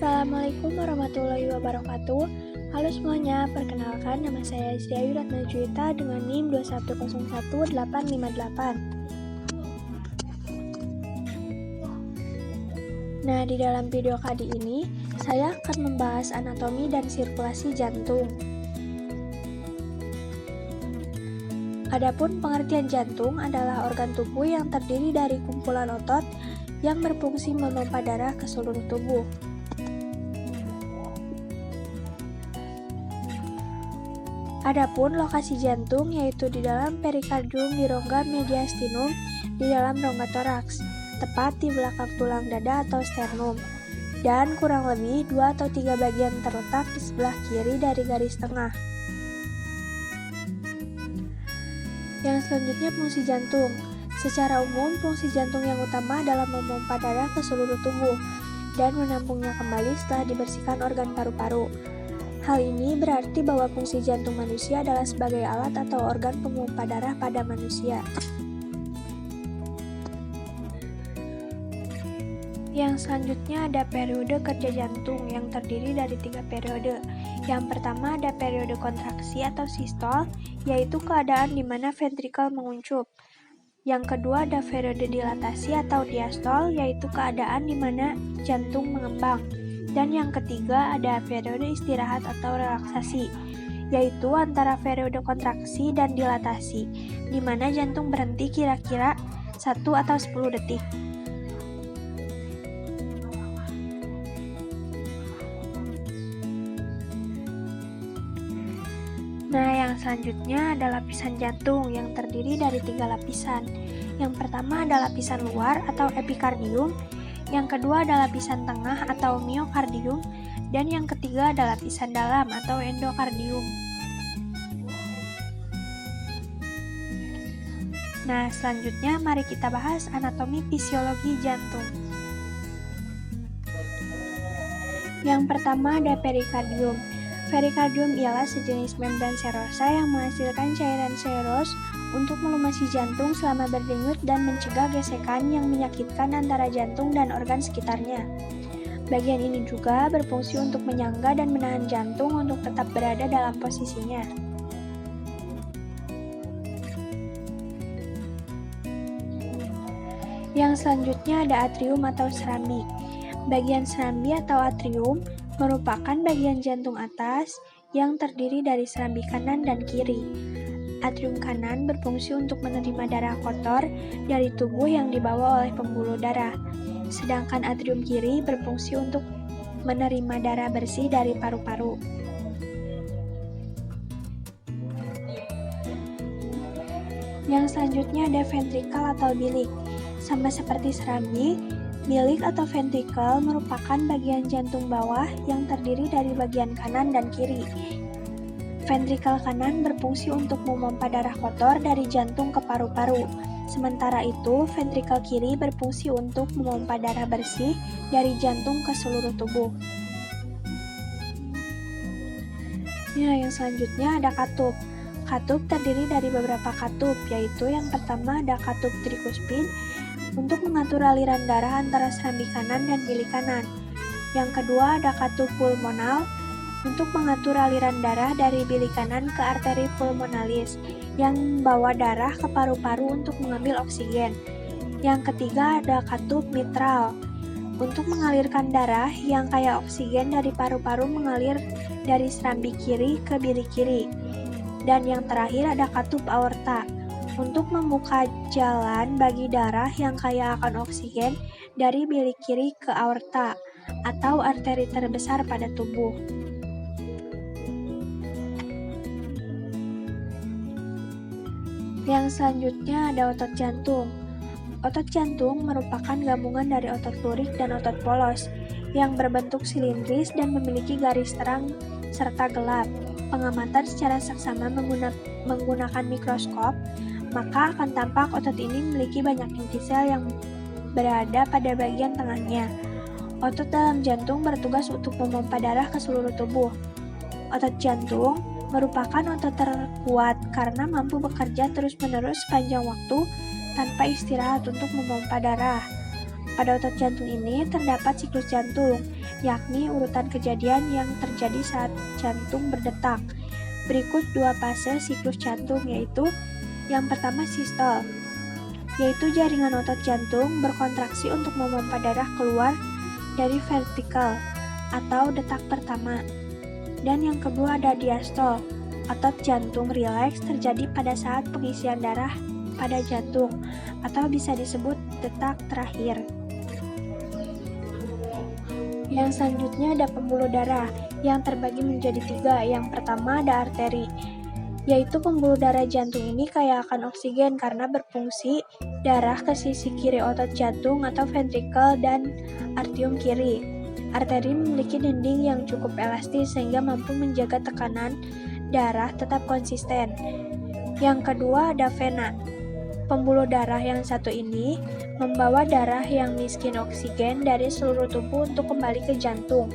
Assalamualaikum warahmatullahi wabarakatuh. Halo semuanya, perkenalkan nama saya Ayu Ratna Juwita dengan NIM 2101858. Nah, di dalam video kali ini, saya akan membahas anatomi dan sirkulasi jantung. Adapun pengertian jantung adalah organ tubuh yang terdiri dari kumpulan otot yang berfungsi memompa darah ke seluruh tubuh. Adapun lokasi jantung yaitu di dalam perikardium di rongga mediastinum di dalam rongga toraks, tepat di belakang tulang dada atau sternum, dan kurang lebih 2 atau 3 bagian terletak di sebelah kiri dari garis tengah. Yang selanjutnya fungsi jantung. Secara umum, fungsi jantung yang utama adalah memompa darah ke seluruh tubuh dan menampungnya kembali setelah dibersihkan organ paru-paru. Hal ini berarti bahwa fungsi jantung manusia adalah sebagai alat atau organ pemompa darah pada manusia. Yang selanjutnya ada periode kerja jantung yang terdiri dari 3 periode. Yang pertama ada periode kontraksi atau sistol, yaitu keadaan di mana ventrikel menguncup. Yang kedua ada periode dilatasi atau diastol, yaitu keadaan di mana jantung mengembang. Dan yang ketiga ada periode istirahat atau relaksasi, yaitu antara periode kontraksi dan dilatasi, di mana jantung berhenti kira-kira 1 atau 10 detik. Nah, yang selanjutnya ada lapisan jantung yang terdiri dari 3 lapisan. Yang pertama ada lapisan luar atau epikardium, yang kedua ada lapisan tengah atau miokardium, dan yang ketiga ada lapisan dalam atau endokardium. Nah, selanjutnya mari kita bahas anatomi fisiologi jantung. Yang pertama ada perikardium. Perikardium ialah sejenis membran serosa yang menghasilkan cairan seros untuk melumasi jantung selama berdenyut dan mencegah gesekan yang menyakitkan antara jantung dan organ sekitarnya. Bagian ini juga berfungsi untuk menyangga dan menahan jantung untuk tetap berada dalam posisinya. Yang selanjutnya ada atrium atau serambi. Bagian serambi atau atrium merupakan bagian jantung atas yang terdiri dari serambi kanan dan kiri. Atrium kanan berfungsi untuk menerima darah kotor dari tubuh yang dibawa oleh pembuluh darah, sedangkan atrium kiri berfungsi untuk menerima darah bersih dari paru-paru. Yang selanjutnya ada ventrikel atau bilik. Sama seperti serambi, bilik atau ventrikel merupakan bagian jantung bawah yang terdiri dari bagian kanan dan kiri. Ventrikel kanan berfungsi untuk memompa darah kotor dari jantung ke paru-paru. Sementara itu, ventrikel kiri berfungsi untuk memompa darah bersih dari jantung ke seluruh tubuh. Nah, yang selanjutnya ada katup. Katup terdiri dari beberapa katup, yaitu yang pertama ada katup trikuspid untuk mengatur aliran darah antara serambi kanan dan bilik kanan. Yang kedua ada katup pulmonal untuk mengatur aliran darah dari bilik kanan ke arteri pulmonalis yang membawa darah ke paru-paru untuk mengambil oksigen. Yang ketiga ada katup mitral untuk mengalirkan darah yang kaya oksigen dari paru-paru mengalir dari serambi kiri ke bilik kiri. Dan yang terakhir ada katup aorta untuk membuka jalan bagi darah yang kaya akan oksigen dari bilik kiri ke aorta atau arteri terbesar pada tubuh. Yang selanjutnya ada otot jantung. Otot jantung merupakan gabungan dari otot lurik dan otot polos yang berbentuk silindris dan memiliki garis terang serta gelap. Pengamatan secara seksama menggunakan mikroskop, maka akan tampak otot ini memiliki banyak inti sel yang berada pada bagian tengahnya. Otot dalam jantung bertugas untuk memompa darah ke seluruh tubuh. Otot jantung merupakan otot terkuat karena mampu bekerja terus-menerus sepanjang waktu tanpa istirahat untuk memompa darah. Pada otot jantung ini terdapat siklus jantung, yakni urutan kejadian yang terjadi saat jantung berdetak. Berikut dua fase siklus jantung, yaitu yang pertama sistol, yaitu jaringan otot jantung berkontraksi untuk memompa darah keluar dari ventrikel atau detak pertama. Dan yang kedua ada diastol, otot jantung rileks terjadi pada saat pengisian darah pada jantung atau bisa disebut detak terakhir. Yang selanjutnya ada pembuluh darah yang terbagi menjadi tiga. Yang pertama ada arteri, yaitu pembuluh darah jantung ini kaya akan oksigen karena berfungsi darah ke sisi kiri otot jantung atau ventrikel dan arterium kiri. Arteri memiliki dinding yang cukup elastis sehingga mampu menjaga tekanan darah tetap konsisten. Yang kedua ada vena. Pembuluh darah yang satu ini membawa darah yang miskin oksigen dari seluruh tubuh untuk kembali ke jantung.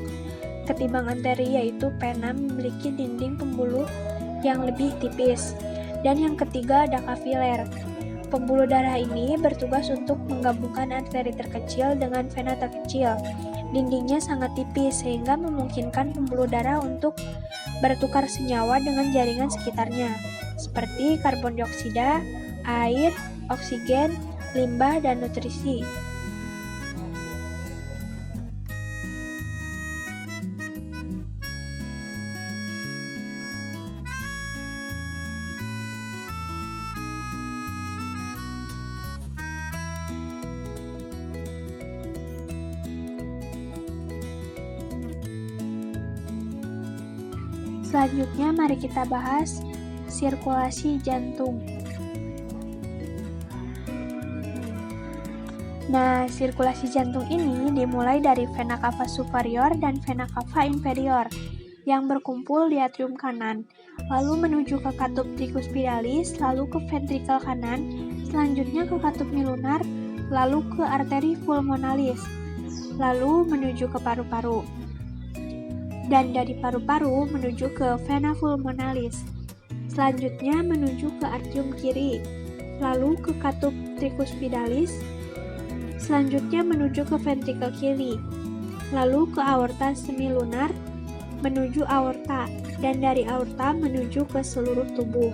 Ketimbang arteri, yaitu vena memiliki dinding pembuluh yang lebih tipis. Dan yang ketiga ada kapiler. Pembuluh darah ini bertugas untuk menggabungkan arteri terkecil dengan vena terkecil. Dindingnya sangat tipis sehingga memungkinkan pembuluh darah untuk bertukar senyawa dengan jaringan sekitarnya, seperti karbon dioksida, air, oksigen, limbah, dan nutrisi. Selanjutnya mari kita bahas sirkulasi jantung. Nah, sirkulasi jantung ini dimulai dari vena cava superior dan vena cava inferior yang berkumpul di atrium kanan, lalu menuju ke katup tricuspidalis, lalu ke ventrikel kanan, selanjutnya ke katup milunar, lalu ke arteri pulmonalis, lalu menuju ke paru-paru, dan dari paru-paru menuju ke vena pulmonalis, selanjutnya menuju ke arterium kiri, lalu ke katup tricuspidalis, selanjutnya menuju ke ventrikel kiri, lalu ke aorta semilunar, menuju aorta, dan dari aorta menuju ke seluruh tubuh.